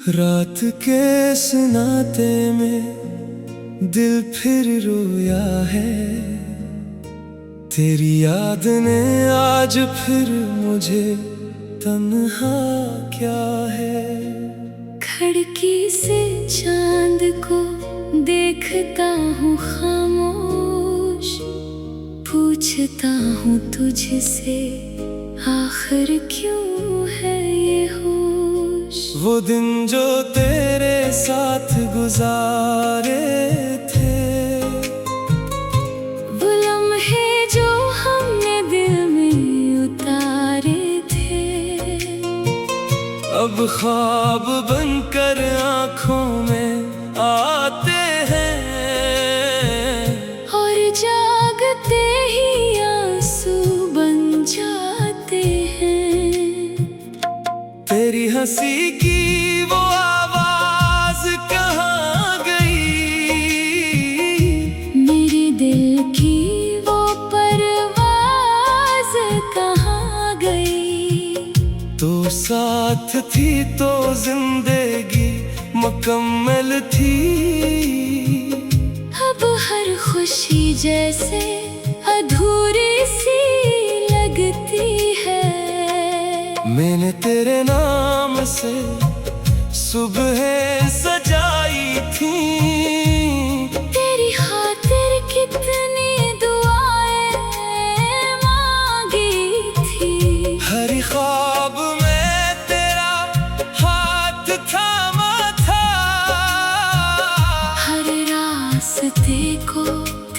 रात के सन्नाटे में दिल फिर रोया है। तेरी याद ने आज फिर मुझे तन्हा क्या है। खिड़की से चांद को देखता हूँ खामोश, पूछता हूँ तुझसे आखिर क्यों है ये होश। वो दिन जो तेरे साथ गुजारे थे, वो लम्हे जो हमने दिल में उतारे थे, अब ख्वाब बनकर आँखों में आते हैं और जागते ही आंसू बन जाते हैं। तेरी हंसी की वो आवाज कहाँ गई, मेरे दिल की वो परवाज़ कहाँ गई। तो साथ थी तो जिंदगी मुकम्मल थी। अब हर खुशी जैसे अधूरी सी लगती है। मैंने तेरे नाम से सुबह सजाई थी, तेरी खातिर कितनी दुआएं मांगी थी। हर ख्वाब में तेरा हाथ थामा था, हर रास्ते को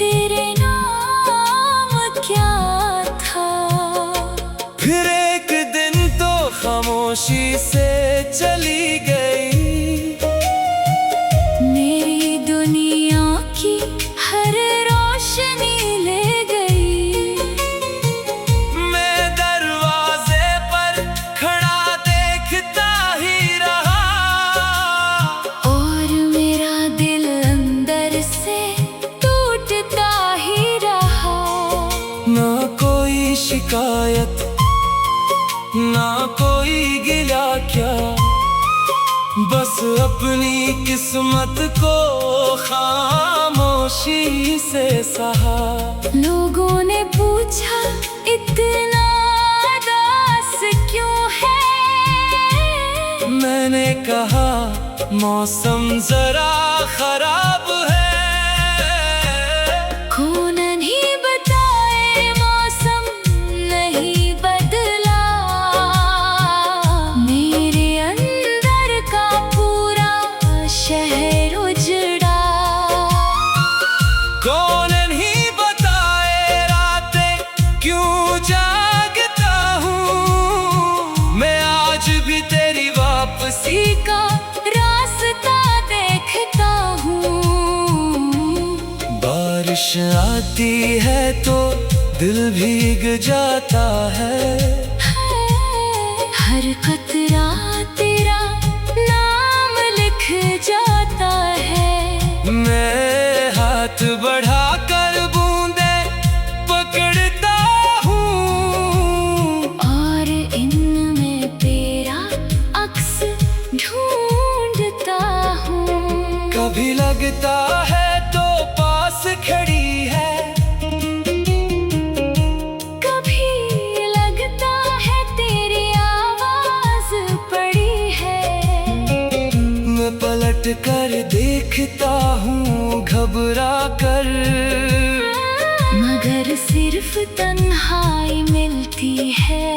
तेरे नाम क्या था। फिर एक दिन तो खामोशी से चली गई। मेरी दुनिया की हर रोशनी ले गई। मैं दरवाजे पर खड़ा देखता ही रहा, और मेरा दिल अंदर से टूटता ही रहा। ना कोई शिकायत ना कोई गिला क्या, बस अपनी किस्मत को खामोशी से सहा। लोगों ने पूछा इतना उदास क्यों है। मैंने कहा मौसम जरा खराब है। कौन नहीं बताए मौसम नहीं बदला, मेरे अंदर का पूरा शहर उजड़ा। कौन नहीं बताए रातें क्यों जागता हूँ, मैं आज भी तेरी वापसी का रास्ता देखता हूँ। बारिश आती है तो दिल भीग जाता है। हर कतरा तेरा नाम लिख जाता है। मैं हाथ बढ़ाकर बूंदे पकड़ता हूँ, और इनमें तेरा अक्स ढूंढता हूँ। कभी लगता है तो पास खड़ी है, कभी लगता है तेरी आवाज पड़ी है। मैं पलट कर देखता हूँ घबरा कर, मगर सिर्फ तन्हाई मिलती है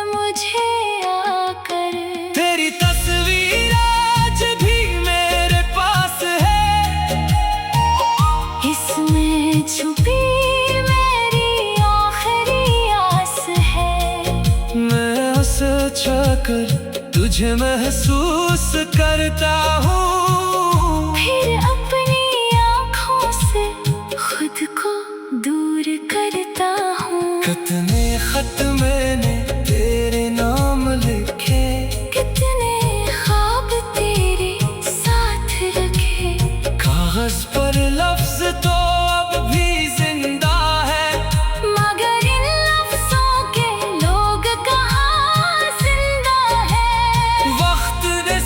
मुझे आकर। तेरी तस्वीर आज भी मेरे पास है, इसमें छुपी मेरी आखिरी आस है। मैं उसे चाहकर तुझे महसूस करता हूँ, फिर अपनी आँखों से खुद को दूर करता हूँ। कितने खत मैंने तेरे नाम लिखे, कितने ख्वाब तेरे साथ रखे। कागज पर लफ्ज तो अब भी जिंदा है, मगर इन लफ्जों के लोग कहाँ जिंदा है। वक्त ने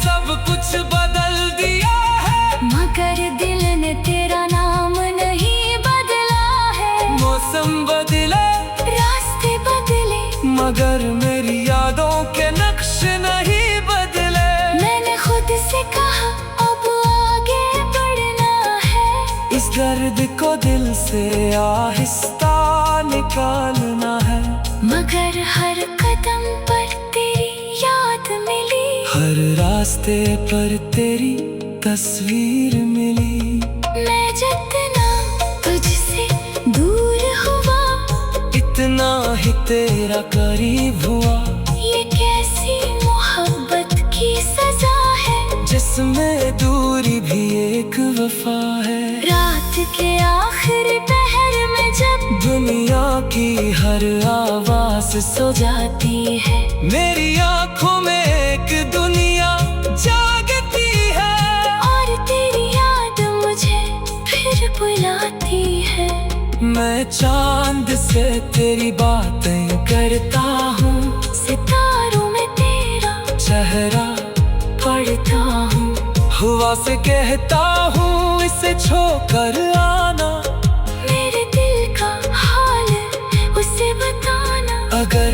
पर मेरी यादों के नक्श नहीं बदले। मैंने खुद से कहा अब आगे बढ़ना है, इस दर्द को दिल से आहिस्ता निकालना है। मगर हर कदम पर तेरी याद मिली, हर रास्ते पर तेरी तस्वीर मिली। मैं जितना तुझसे दूर हुआ, इतना ही तेरा करीब हुआ। ये कैसी मोहब्बत की सजा है, जिसमें दूरी भी एक वफा है। रात के आखिरी पहर में जब दुनिया की हर आवाज सो जाती है, मेरी आंखों में एक दुनिया जागती है। और तेरी याद मुझे फिर बुलाती है। मैं चांद से तेरी बातें करता हूँ, सितारों में तेरा चेहरा पढ़ता हूँ, हवा से कहता हूँ इसे छू कर आना। मेरे दिल का हाल उसे बताना। अगर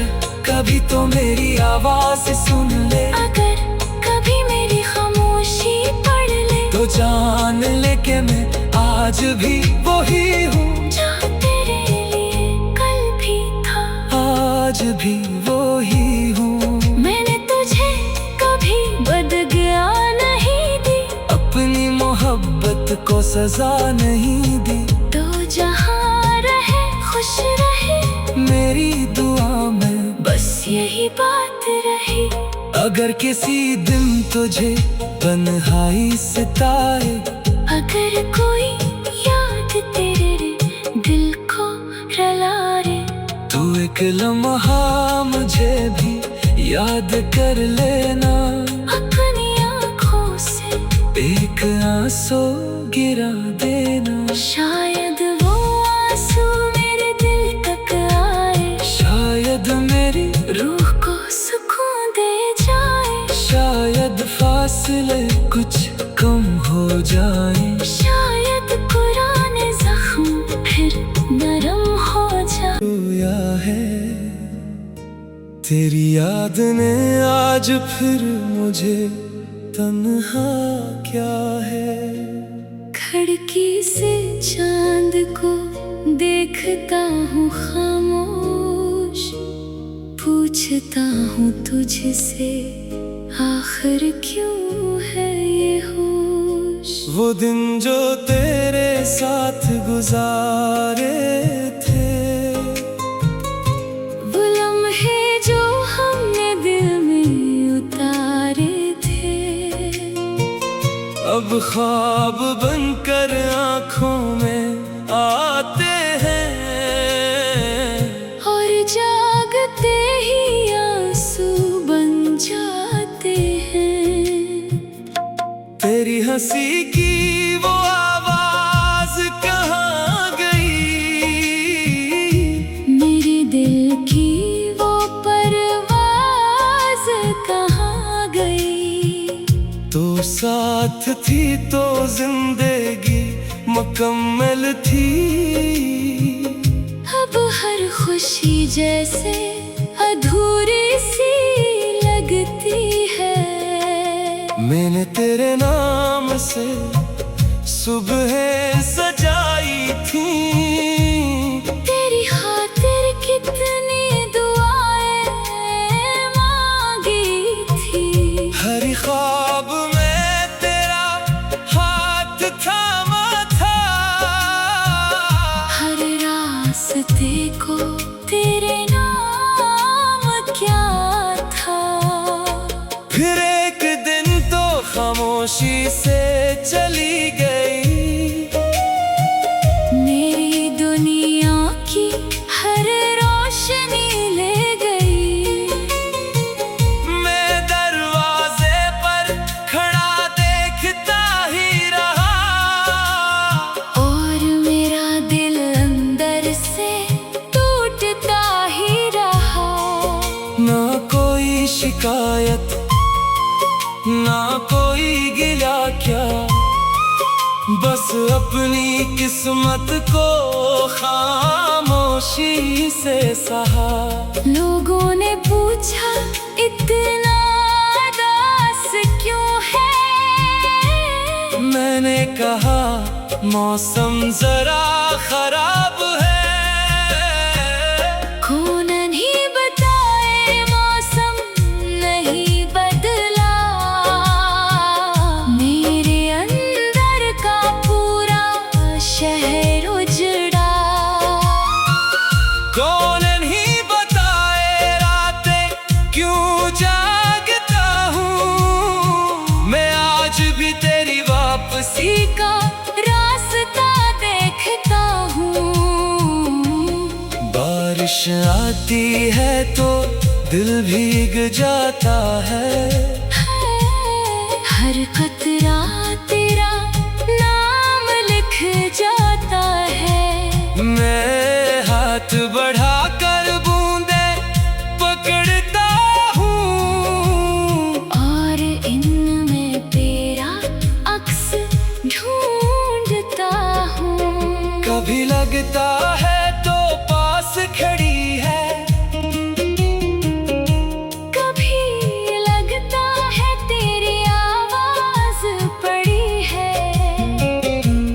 कभी तो मेरी आवाज सुन ले, अगर कभी मेरी खामोशी पढ़ ले, तो जान ले कि मैं आज भी वही हूँ, जो तेरे लिए कल भी था, आज भी वही हूँ। मैंने तुझे कभी बदगया नहीं दी, अपनी मोहब्बत को सजा नहीं दी। तो जहाँ रहे खुश रहे, मेरी दुआ में बस यही बात रही। अगर किसी दिन तुझे तन्हाई सताए, अगर कोई याद तेरे दिल को रुला रे, तू एक लम्हा मुझे भी याद कर लेना। अपनी आँखों से एक आंसू गिरा देना। शायद वो आंसू मेरे दिल तक आए, शायद मेरी रूह को सुकून दे जाए, शायद फासले कुछ कम हो जाए। शायद पुराने जख्म फिर नरम हो जाए। रोया है तेरी याद ने आज फिर मुझे तन्हा क्या है। खिड़की से चांद को देखता हूँ खामोश, पूछता हूँ तुझसे आखिर क्यों है ये होश। वो दिन जो तेरे साथ गुजारे थे, वो लम्हे जो हमने दिल में उतारे थे, अब ख्वाब बनकर आँखों में आते हैं, और जागते ही आंसू बन जाते हैं। तेरी हंसी की वो आवाज कहाँ गई, मेरे दिल की वो परवाज़ कहाँ गई। तो साथ थी तो जिंदगी मुकम्मल थी। अब हर खुशी जैसे अधूरी सी लगती है। मैंने तेरे नाम से सुबह सजाई थी, तेरी खातिर कितनी दुआएं मांगी थी। हर ख्वाब में तेरा हाथ थामा था, हर रास्ते को तेरे नाम क्या था। फिर एक दिन तो खामोशी से चली गई, मेरी दुनिया की हर रोशनी ले गई। मैं दरवाजे पर खड़ा देखता ही रहा, और मेरा दिल अंदर से टूटता ही रहा। ना कोई शिकायत ना कोई गिला क्या, बस अपनी किस्मत को खामोशी से सहा। लोगों ने पूछा इतना उदास क्यों है, मैंने कहा मौसम जरा खराब है। कौन नहीं बताए मौसम नहीं बदला, मेरे अंदर का पूरा शहर उजड़ा। कौन नहीं बताए रातें क्यों जागता हूँ, मैं आज भी तेरी वापसी का रास्ता देखता हूँ। बारिश आती है तो दिल भीग जाता है, हर कतरा तेरा नाम लिख जाता है। मैं हाथ बढ़ाकर बूंदे पकड़ता हूँ, और इनमें तेरा अक्स ढूंढता हूँ। कभी लगता है तो पास खड़ी है, कभी लगता है तेरी आवाज पड़ी है।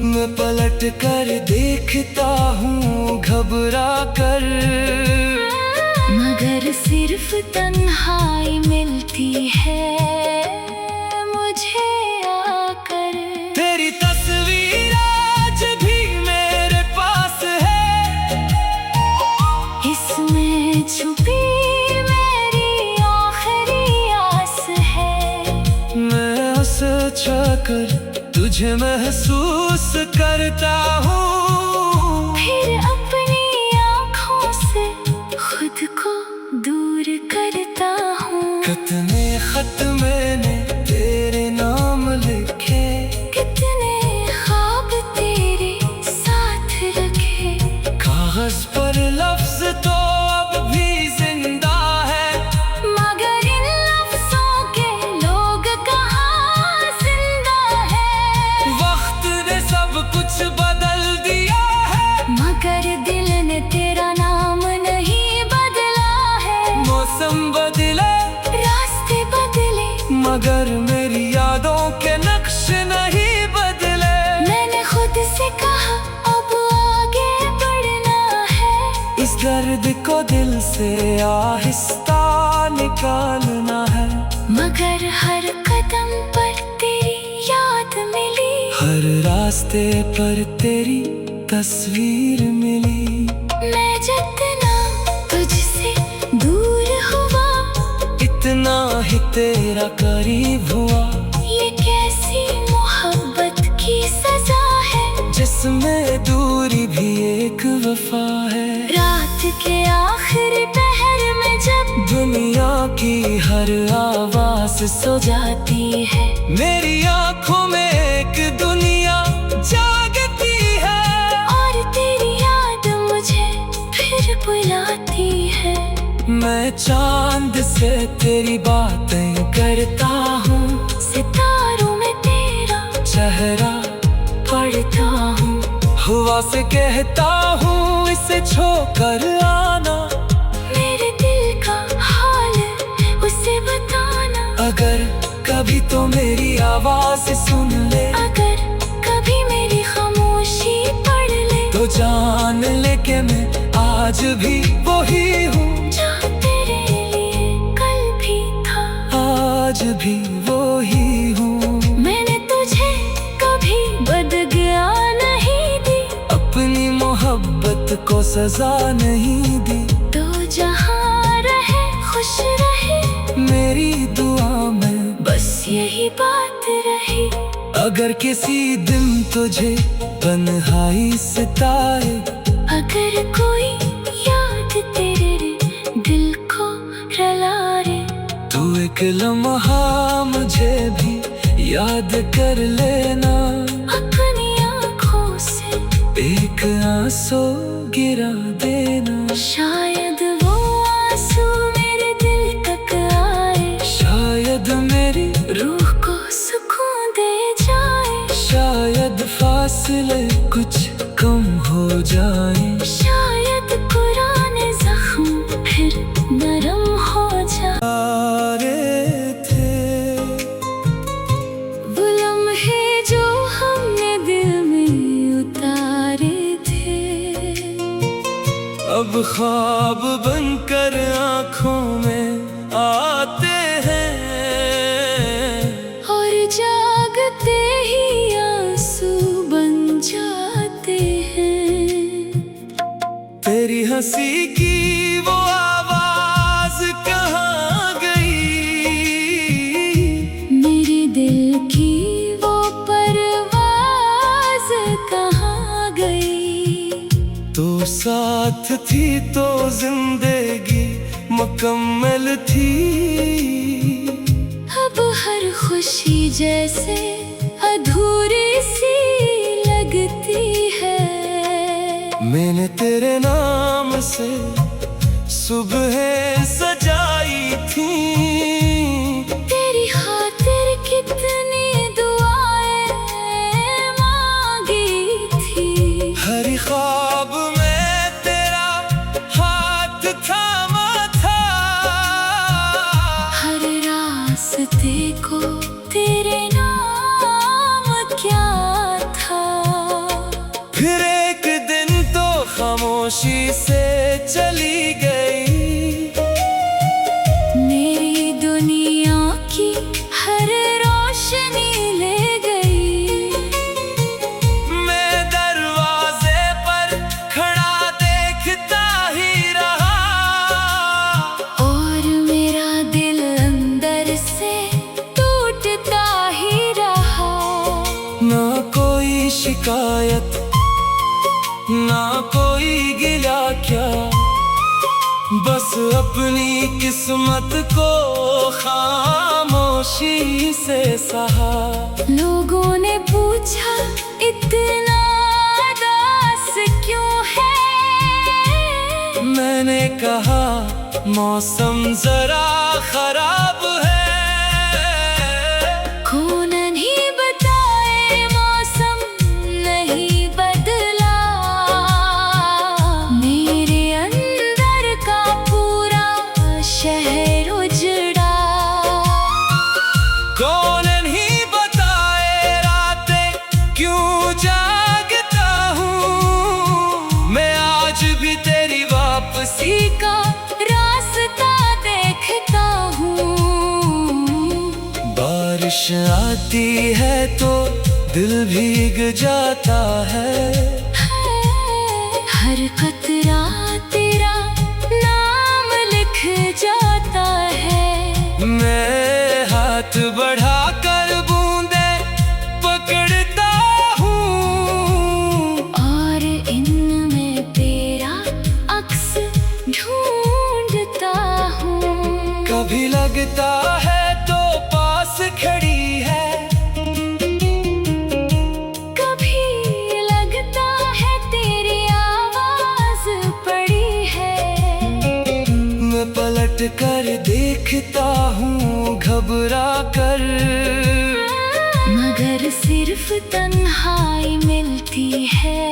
मैं पलट कर देखता हूँ घबरा कर, मगर सिर्फ तन्हाई मिलती है मुझे आकर। तेरी तस्वीर आज भी मेरे पास है, इसमें छुपी मेरी आखिरी आस है। मैं हंस कर तुझे महसूस करता हूँ, फिर अपनी आँखों से खुद को दूर करता हूँ। कितने खत मैंने तेरे नाम लिखे, कितने ख्वाब तेरे साथ रखे, कागज पर लफ्ज तो अब भी जिंदा है, मगर इन लफ्जों के लोग कहाँ जिंदा है। वक्त ने सब कुछ बदल दिया है, मगर दिल ने तेरा नाम नहीं बदला है। मौसम बदले रास्ते बदले मगर मेरी यादों के नक्श नहीं बदले। मैंने खुद से कहा अब आगे बढ़ना है, इस दर्द को दिल से आहिस्ता निकालना है, मगर हर कदम पर तेरी याद मिली। हर रास्ते पर तेरी तस्वीर मिली। मैं जितना तुझसे दूर हुआ, इतना ही तेरा करीब हुआ, ये कैसी मोहब्बत की सजा है, जिसमें दूरी भी एक वफा है। रात के आखिरी पहर में जब दुनिया की हर आवाज सो जाती है, मेरी आंखों में एक दुनिया जागती है, और तेरी याद मुझे फिर बुलाती है। मैं चांद से तेरी बातें करता हूँ, सितारों में तेरा चेहरा पढ़ता हूँ, हवा से कहता हूँ इसे छोकर आना, मेरे दिल का हाल उसे बताना। अगर कभी तो मेरी आवाज सुन ले, अगर कभी मेरी खामोशी पढ़ ले, तो जान ले कि मैं आज भी वही हूँ, जो तेरे लिए कल भी था, आज भी वही हूँ। मैंने तुझे कभी बदगया नहीं दी, अपनी मोहब्बत को सजा नहीं दी, तो जहाँ रहे खुश रहे, मेरी दुआ में बस यही बात रही। अगर किसी दिन तुझे तन्हाई सताए, अगर कोई याद तेरे दिल को रुला रे, तू एक लम्हा मुझे भी याद कर लेना, अपनी आँखों से एक आंसू गिरा देना। शायद वो आंसू मेरे दिल तक आए, शायद मेरी रूह को सुकून दे जाए। शायद साथ थी तो जिंदगी मुकम्मल थी। अब हर खुशी जैसे अधूरी सी लगती है। मैंने तेरे नाम से सुबह सजाई थी। तेरी खातिर कितनी दुआएं मांगी थी। हर ख्वाब में तेरा हाथ थामा था। हर रास्ते को तेरे नाम क्या था। फिर एक दिन तो खामोशी से चली गई। मेरी दुनिया की हर रोशनी ले गई। मैं दरवाजे पर खड़ा देखता ही रहा। और मेरा दिल अंदर से टूटता ही रहा। ना कोई शिकायत ना कोई गिला क्या, बस अपनी किस्मत को खामोशी से सहा। लोगों ने पूछा इतना उदास क्यों है। मैंने कहा मौसम जरा खराब है। कौन नहीं बताए मौसम नहीं बदला। मेरे अंदर का पूरा शहर उजड़ा। कौन नहीं बताए रातें क्यों जागता हूँ। मैं आज भी तेरी वापसी का रास्ता देखता हूँ। बारिश आती है तो दिल भीग जाता है। हर कतरा तेरा नाम लिख जाता है। मैं हाथ बढ़ाकर बूंदे पकड़ता हूँ। और इनमें तेरा अक्स ढूंढता हूँ। कभी लगता है तो पास खड़ी है। कभी लगता है तेरी आवाज पड़ी है। मैं पलट कर देखता हूँ घबरा कर। मगर सिर्फ तन्हाई मिलती है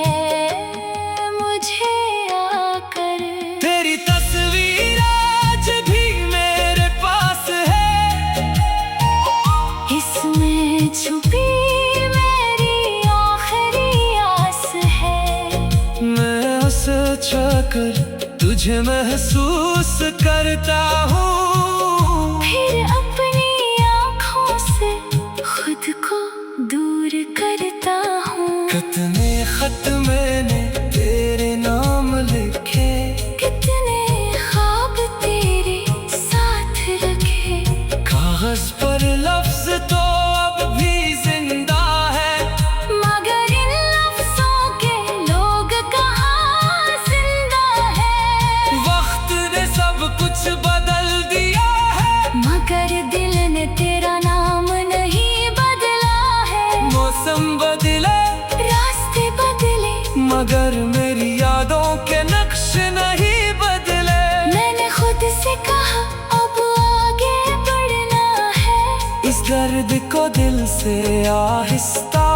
मुझे आकर। तेरी तस्वीर आज भी मेरे पास है। इसमें छुपी मेरी आखिरी आस है। मैं उसे छाकर तुझे महसूस करता हूँ। फिर अपनी आँखों से खुद को दूर करता हूँ। कितने खत मैंने तेरे नाम लिखे। कितने ख्वाब तेरे साथ रखे। कागज पर लफ्ज तो अब भी जिंदा है। मगर इन लफ्जों के लोग कहाँ जिंदा है। वक्त ने सब कुछ बदल दिया है। मगर दिल ने तेरा नाम नहीं बदला है। मौसम बदले रास्ते बदले मगर मेरी यादों के नक्श नहीं बदले। मैंने खुद से कहा अब आगे बढ़ना है। इस दर्द को दिल से आहिस्ता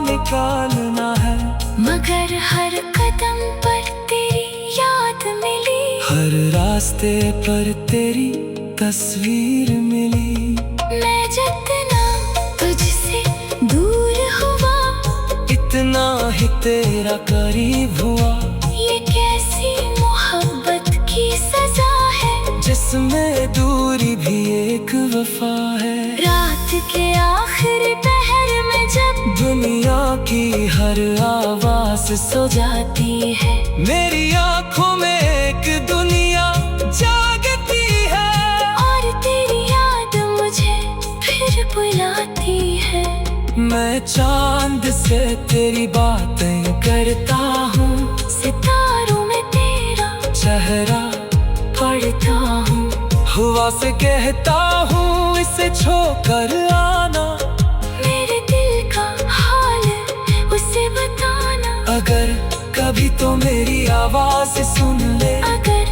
निकालना है। मगर हर कदम पर तेरी याद मिली। हर रास्ते पर तेरी तस्वीर मिली। मैं जितना तुझसे दूर हुआ इतना ही तेरा करीब हुआ। ये कैसी मोहब्बत की सजा है। जिसमें दूरी भी एक वफा है। रात के आखिरी पहर में जब दुनिया की हर आवाज सो जाती है। मेरी आंखों में एक दुनिया जागती है। और तेरी याद मुझे फिर बुलाती है। मैं चांद से तेरी बातें करता हूँ। सितारों में तेरा पहरा पढ़ता हूँ, हवा से कहता हूँ इसे छोकर आना। मेरे दिल का हाल उसे बताना। अगर कभी तो मेरी आवाज सुन ले, अगर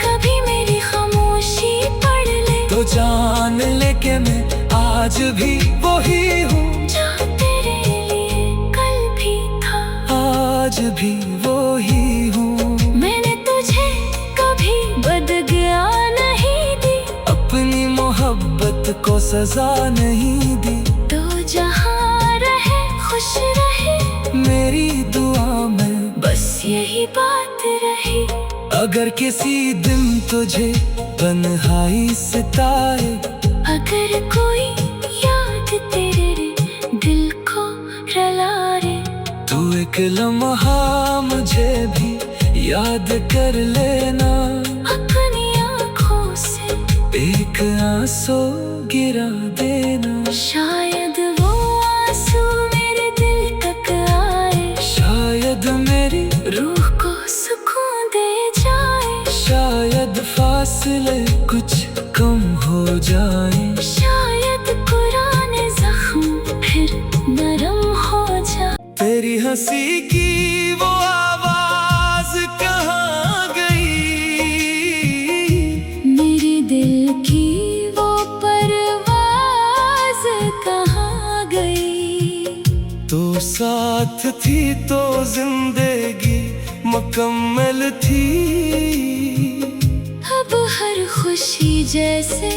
कभी मेरी खामोशी पढ़ ले, तो जान ले कि मैं आज भी वही हूँ जो तेरे लिए कल भी था, आज भी वही हूँ। मैंने तुझे कभी बदगया नहीं दी, अपनी मोहब्बत को सजा नहीं दी, तो जहाँ रहे खुश रहे, मेरी दुआ में बस यही बात रही। अगर किसी दिन तुझे तन्हाई सताए, अगर कोई याद तेरे दिल को रुला रे, तू एक लम्हा मुझे भी याद कर लेना। अपनी आँखों से एक आंसू गिरा देना, शायद वो आंसू मेरे दिल तक आए, शायद मेरी रूह को सुकून दे जाए, शायद फासले कुछ कम हो जाए, शायद पुराने जख्म फिर नरम हो जाए। तेरी हंसी की वो आवाज कहाँ गई, मेरे दिल की वो परवाज़ कहाँ गई, तो साथ थी तो जिंदगी मुकम्मल थी। अब हर खुशी जैसे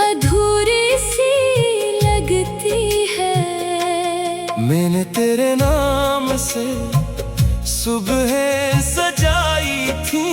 अधूरी सी लगती है। मैंने तेरे नाम से सुबह सजाई थी,